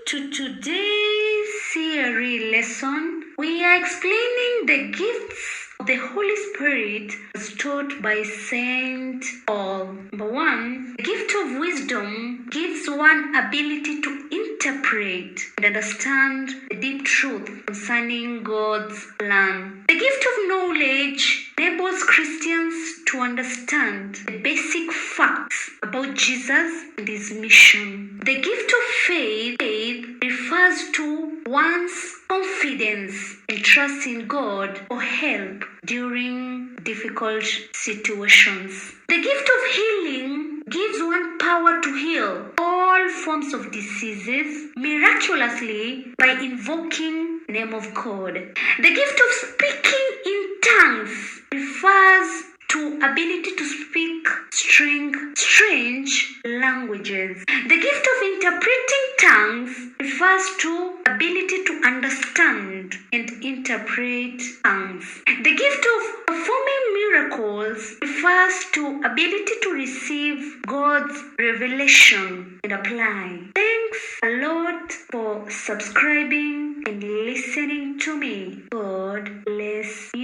to today's C.R.E lesson. We are explaining the gifts of the Holy Spirit as taught by Saint Paul. Number 1, the gift of wisdom gives one ability to interpret and understand the deep truth concerning God's plan. The gift of knowledge enables Christians to understand the basic facts about Jesus and his mission. The gift of faith refers to one's confidence and trust in God for help during difficult situations. The gift of healing gives one power to heal all forms of diseases miraculously by invoking the name of God. The gift of speaking in tongues refers to ability to speak strange languages. The gift of interpreting tongues refers to ability to understand and interpret tongues. The gift of performing miracles refers to ability to receive God's revelation and apply. Thanks a lot for subscribing and listening to me. God bless you.